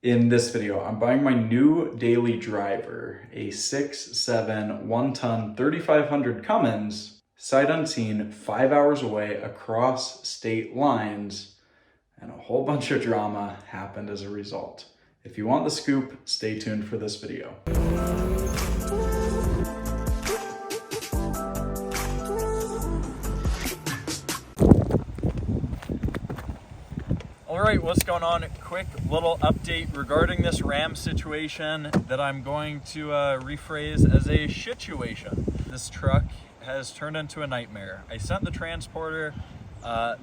In this video, I'm buying my new daily driver, a 6'7", 1-ton, 3500 Cummins, sight unseen, 5 hours away across state lines, and a whole bunch of drama happened as a result. If you want the scoop, stay tuned for this video. All right, what's going on? Quick little update regarding this Ram situation that I'm going to rephrase as a shituation. This truck has turned into a nightmare. I sent the transporter,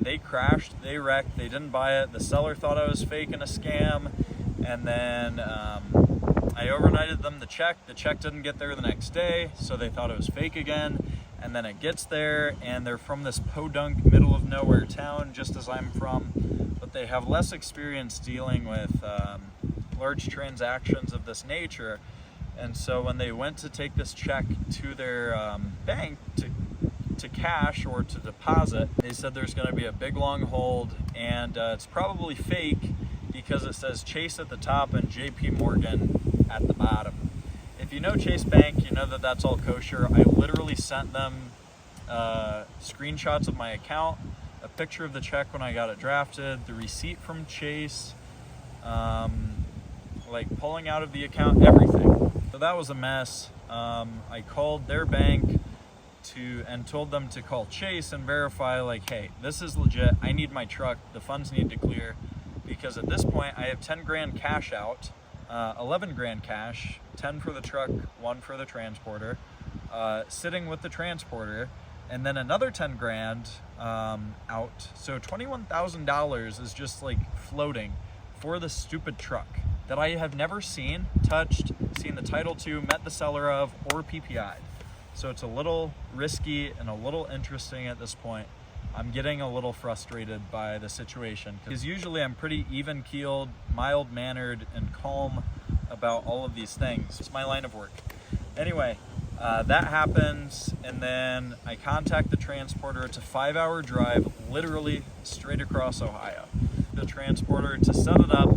they crashed, they wrecked, they didn't buy it. The seller thought I was faking a scam, and then I overnighted them the check. The check didn't get there the next day, so they thought it was fake again. And then it gets there, and they're from this podunk middle of nowhere town, just as I'm from. But they have less experience dealing with large transactions of this nature. And so when they went to take this check to their bank to cash or to deposit, they said there's going to be a big long hold, and it's probably fake because it says Chase at the top and JP Morgan at the bottom. If you know Chase Bank, you know that that's all kosher. I literally sent them screenshots of my account, a picture of the check when I got it drafted, the receipt from Chase, like pulling out of the account, everything. So that was a mess. I called their bank and told them to call Chase and verify, like, hey, this is legit. I need my truck. The funds need to clear, because at this point I have 10 grand cash out, 11 grand cash, 10 for the truck, 1 for the transporter, sitting with the transporter, and then another 10 grand out. So $21,000 is just like floating for the stupid truck that I have never seen, touched, seen the title to, met the seller of, or PPI'd. So it's a little risky and a little interesting at this point. I'm getting a little frustrated by the situation, because usually I'm pretty even-keeled, mild-mannered, and calm about all of these things. It's my line of work. Anyway, that happens, and then I contact the transporter. It's a 5-hour drive, literally straight across Ohio. The transporter, to set it up,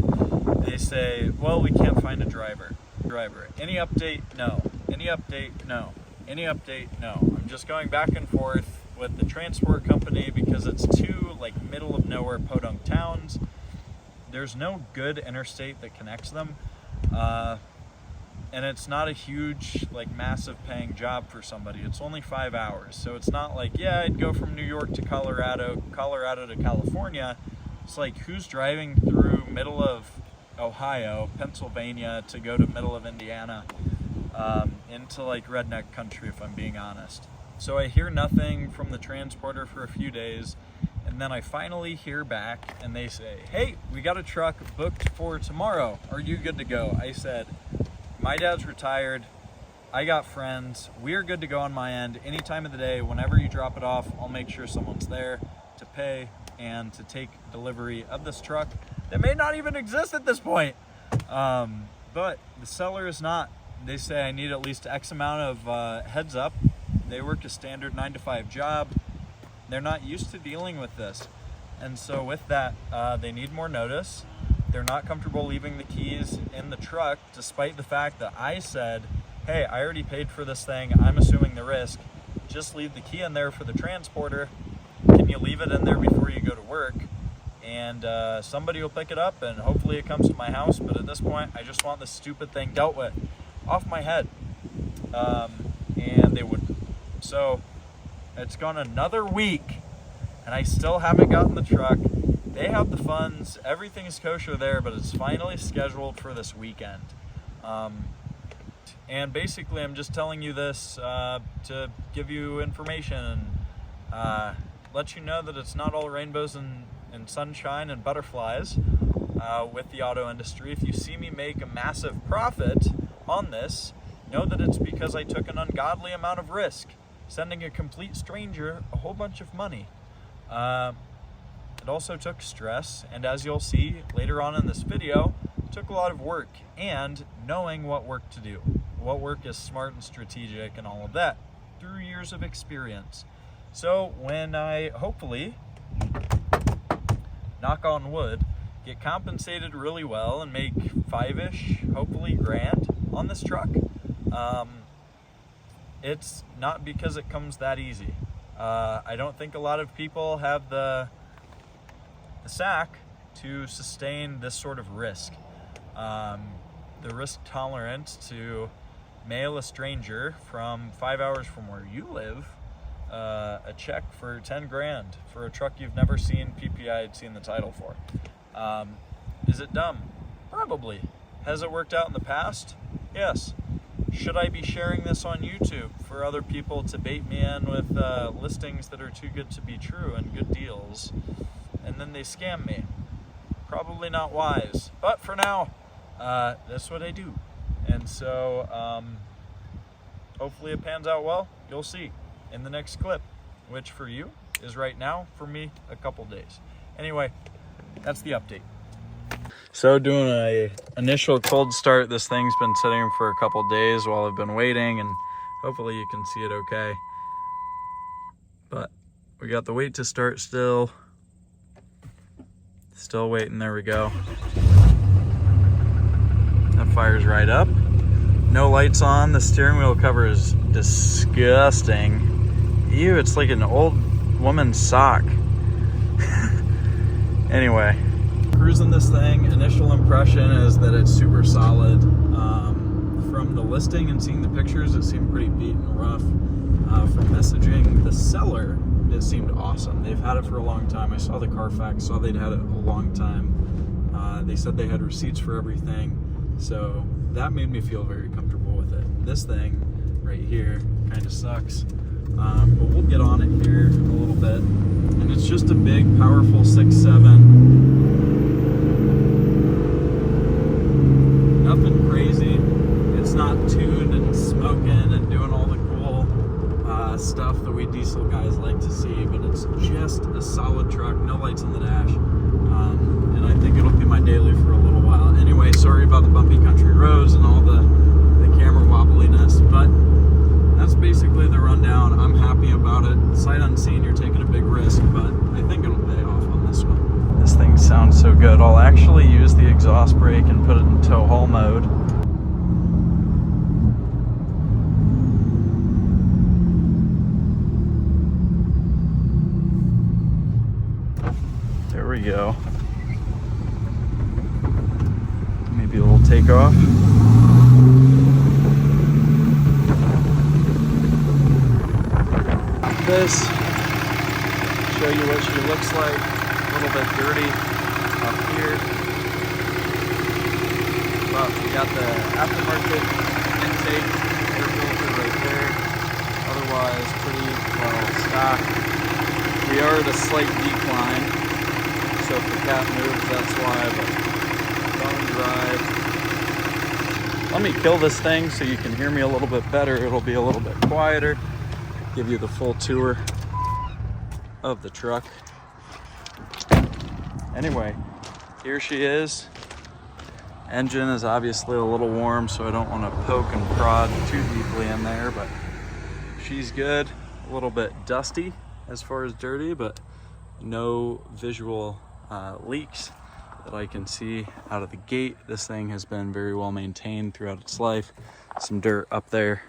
they say, well, we can't find a driver. Any update? No. Any update? No. Any update? No. I'm just going back and forth with the transport company because it's two like middle of nowhere podunk towns. There's no good interstate that connects them, and it's not a huge, like, massive paying job for somebody. It's only 5 hours, so it's not like, yeah, I'd go from New York to Colorado to California. It's like, who's driving through middle of Ohio, Pennsylvania, to go to middle of Indiana, into like redneck country, if I'm being honest. So I hear nothing from the transporter for a few days, and then I finally hear back, and they say, hey, we got a truck booked for tomorrow. Are you good to go? I said, my dad's retired. I got friends. We're good to go on my end. Any time of the day, whenever you drop it off, I'll make sure someone's there to pay and to take delivery of this truck that may not even exist at this point. But the seller is not. They say I need at least X amount of heads up. They work a standard 9-to-5 job. They're not used to dealing with this. And so with that, they need more notice. They're not comfortable leaving the keys in the truck, despite the fact that I said, hey, I already paid for this thing. I'm assuming the risk. Just leave the key in there for the transporter. Can you leave it in there before you go to work? And somebody will pick it up, and hopefully it comes to my house. But at this point, I just want this stupid thing dealt with off my head. And they wouldn't. So it's gone another week, and I still haven't gotten the truck. They have the funds, everything is kosher there, but it's finally scheduled for this weekend. And basically I'm just telling you this to give you information, and let you know that it's not all rainbows and sunshine and butterflies with the auto industry. If you see me make a massive profit on this, know that it's because I took an ungodly amount of risk, sending a complete stranger a whole bunch of money. It also took stress, and as you'll see later on in this video, it took a lot of work and knowing what work to do, what work is smart and strategic and all of that, through years of experience. So when I hopefully, knock on wood, get compensated really well and make five-ish, hopefully, grand on this truck. It's not because it comes that easy. I don't think a lot of people have the sack to sustain this sort of risk. The risk tolerance to mail a stranger from 5 hours from where you live a check for 10 grand for a truck you've never seen PPI'd seen the title for. Is it dumb? Probably. Has it worked out in the past? Yes. Should I be sharing this on YouTube for other people to bait me in with listings that are too good to be true and good deals, and then they scam me? Probably not wise. But for now, that's what I do. And so hopefully it pans out well. You'll see in the next clip, which for you is right now, for me, a couple days. Anyway, that's the update. So doing a initial cold start. This thing's been sitting for a couple days while I've been waiting, and hopefully you can see it okay. But we got the wait to start still waiting. There we go. That fires right up. No lights on. The steering wheel cover is disgusting. Ew, it's like an old woman's sock. Anyway, cruising this thing, initial impression is that it's super solid. From the listing and seeing the pictures, it seemed pretty beat and rough. From messaging the seller, it seemed awesome. They've had it for a long time. I saw the Carfax, saw they'd had it a long time. They said they had receipts for everything, so that made me feel very comfortable with it. This thing right here kind of sucks, but we'll get on it here a little bit. And it's just a big, powerful 6.7. Nothing crazy. It's not tuned and smoking and doing all the cool stuff that we diesel guys like to see, but it's just a solid truck. No lights on the dash, and I think it'll be my daily for a little while. Anyway, sorry about the bumpy country roads and all the camera wobbliness, but that's basically the rundown. I'm happy about it. Sight unseen, you're taking a big risk, but I think it'll pay off on this one. This thing sounds so good. I'll actually use the exhaust brake and put it in tow haul mode. There we go. Maybe a little takeoff. This, show you what she looks like. A little bit dirty up here, but we got the aftermarket intake air filter right there. Otherwise pretty well stocked. We are at a slight decline, so if the cat moves, that's why, but bone dry. Let me kill this thing so you can hear me a little bit better. It'll be a little bit quieter. Give you the full tour of the truck. Anyway, here she is. Engine is obviously a little warm, so I don't want to poke and prod too deeply in there, but she's good. A little bit dusty as far as dirty, but no visual leaks that I can see out of the gate. This thing has been very well maintained throughout its life. Some dirt up there,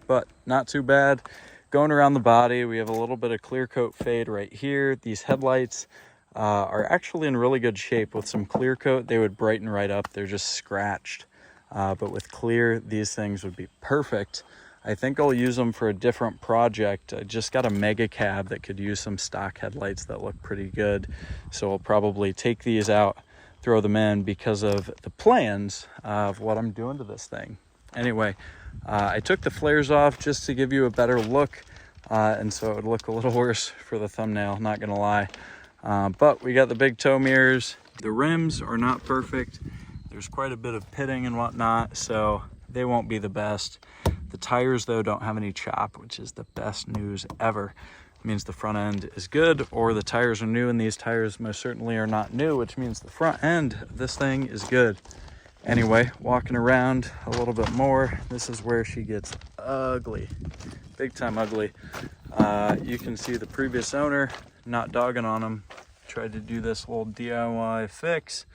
but not too bad. Going around the body, we have a little bit of clear coat fade right here. These headlights are actually in really good shape. With some clear coat, they would brighten right up. They're just scratched, but with clear, these things would be perfect. I think I'll use them for a different project. I just got a mega cab that could use some stock headlights that look pretty good, so I'll probably take these out, throw them in, because of the plans of what I'm doing to this thing. Anyway, I took the flares off just to give you a better look, and so it would look a little worse for the thumbnail, not gonna lie. But we got the big tow mirrors. The rims are not perfect. There's quite a bit of pitting and whatnot, so they won't be the best. The tires, though, don't have any chop, which is the best news ever. It means the front end is good, or the tires are new, and these tires most certainly are not new, which means the front end of this thing is good. Anyway, walking around a little bit more, this is where she gets ugly, big time ugly. You can see the previous owner, not dogging on him, tried to do this little DIY fix,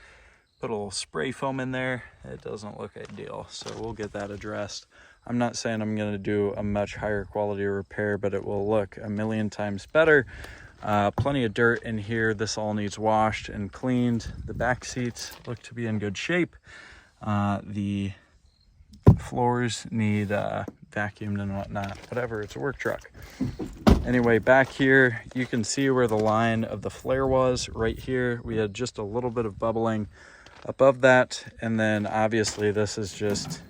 put a little spray foam in there. It doesn't look ideal, so we'll get that addressed. I'm not saying I'm going to do a much higher quality repair, but it will look a million times better. Plenty of dirt in here. This all needs washed and cleaned. The back seats look to be in good shape. The floors need vacuumed and whatnot, whatever, it's a work truck. Anyway, back here you can see where the line of the flare was. Right here we had just a little bit of bubbling above that, and then obviously this is just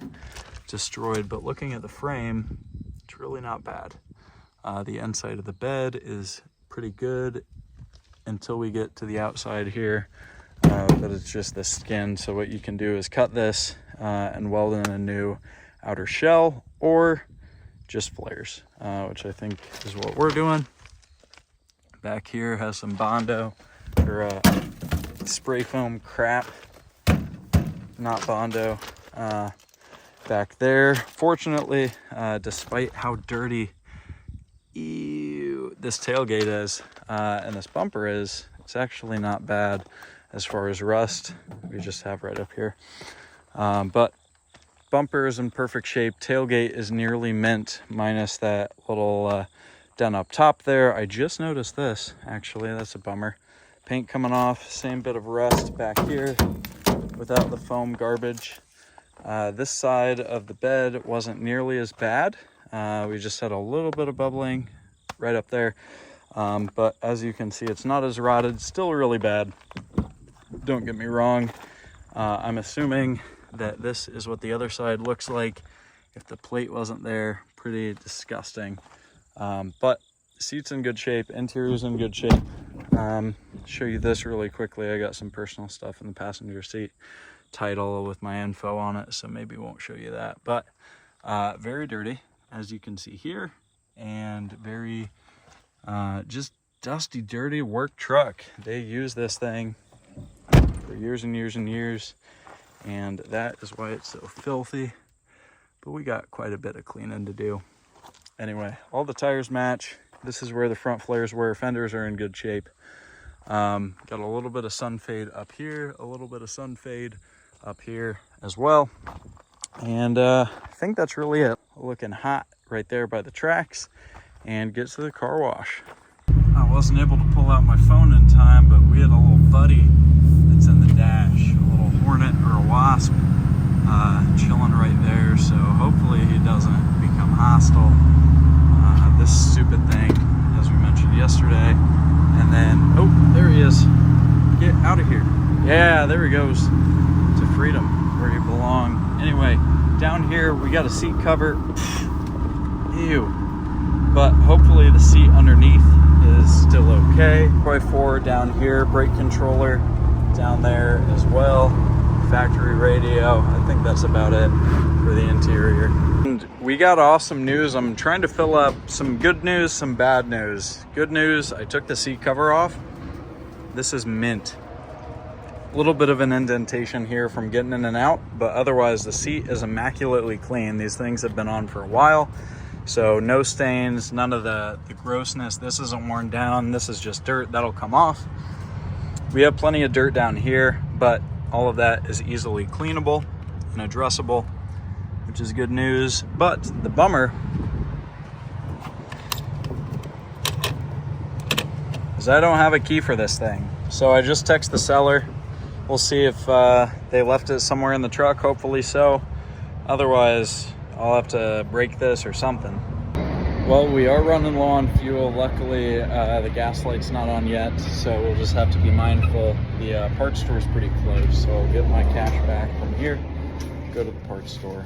destroyed, but looking at the frame, it's really not bad. The inside of the bed is pretty good until we get to the outside here, but it's just the skin. So what you can do is cut this and weld in a new outer shell, or just flares, which I think is what we're doing. Back here has some Bondo or spray foam crap, not Bondo. Back there, fortunately, despite how dirty this tailgate is and this bumper is, it's actually not bad as far as rust. We just have right up here, but bumper is in perfect shape. Tailgate is nearly mint, minus that little dent up top there. I just noticed this, actually. That's a bummer. Paint coming off, same bit of rust back here without the foam garbage. This side of the bed wasn't nearly as bad. We just had a little bit of bubbling right up there. But as you can see, it's not as rotted, still really bad. Don't get me wrong. I'm assuming that this is what the other side looks like if the plate wasn't there. Pretty disgusting. But seat's in good shape, interior's in good shape. Show you this really quickly. I got some personal stuff in the passenger seat, title with my info on it, so maybe won't show you that. But very dirty, as you can see here, and very just dusty, dirty work truck. They use this thing for years and years and years, and that is why it's so filthy. But we got quite a bit of cleaning to do. Anyway, all the tires match. This is where the front flares were. Fenders are in good shape. Got a little bit of sun fade up here, a little bit of sun fade up here as well. And I think that's really it. Looking hot right there by the tracks, and get to the car wash. I wasn't able to pull out my phone in time, but we had a little buddy that's in the dash, a little hornet or a wasp, chilling right there. So hopefully he doesn't become hostile. This stupid thing, as we mentioned yesterday. And then, oh, there he is. Get out of here. Yeah, there he goes to freedom, where he belongs. Anyway, down here we got a seat cover. Ew. But hopefully the seat underneath is still okay. Quite forward down here, brake controller down there as well. Factory radio. I think that's about it for the interior. And we got awesome news. I'm trying to fill up some good news, some bad news. Good news, I took the seat cover off. This is mint. A little bit of an indentation here from getting in and out, but otherwise the seat is immaculately clean. These things have been on for a while, so no stains, none of the grossness. This isn't worn down. This is just dirt. That'll come off. We have plenty of dirt down here, but all of that is easily cleanable and addressable, which is good news. But the bummer is I don't have a key for this thing. So I just text the seller. We'll see if they left it somewhere in the truck, hopefully so. Otherwise, I'll have to break this or something. Well, we are running low on fuel. Luckily, the gas light's not on yet, so we'll just have to be mindful. The parts store is pretty close, so I'll get my cash back from here, go to the parts store,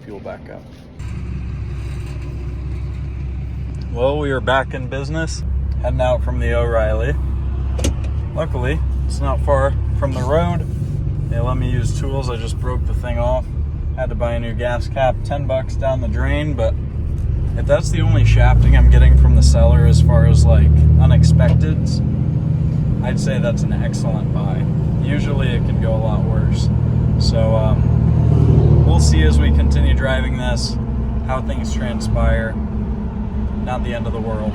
fuel back up. Well, we are back in business, heading out from the O'Reilly. Luckily, it's not far from the road. They let me use tools. I just broke the thing off. Had to buy a new gas cap, 10 bucks down the drain, but if that's the only shafting I'm getting from the seller as far as like unexpected, I'd say that's an excellent buy. Usually it can go a lot worse. So we'll see as we continue driving this, how things transpire. Not the end of the world.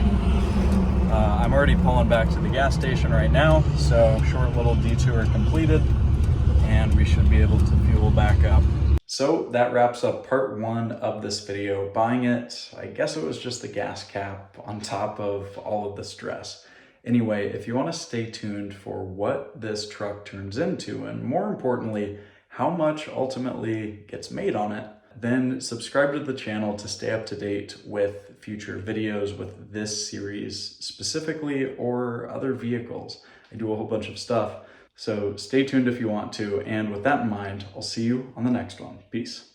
I'm already pulling back to the gas station right now, so short little detour completed, and we should be able to fuel back up. So that wraps up part 1 of this video. Buying it, I guess it was just the gas cap on top of all of the stress. Anyway, if you want to stay tuned for what this truck turns into, and more importantly, how much ultimately gets made on it, then subscribe to the channel to stay up to date with future videos with this series specifically, or other vehicles. I do a whole bunch of stuff, so stay tuned if you want to, and with that in mind, I'll see you on the next one. Peace.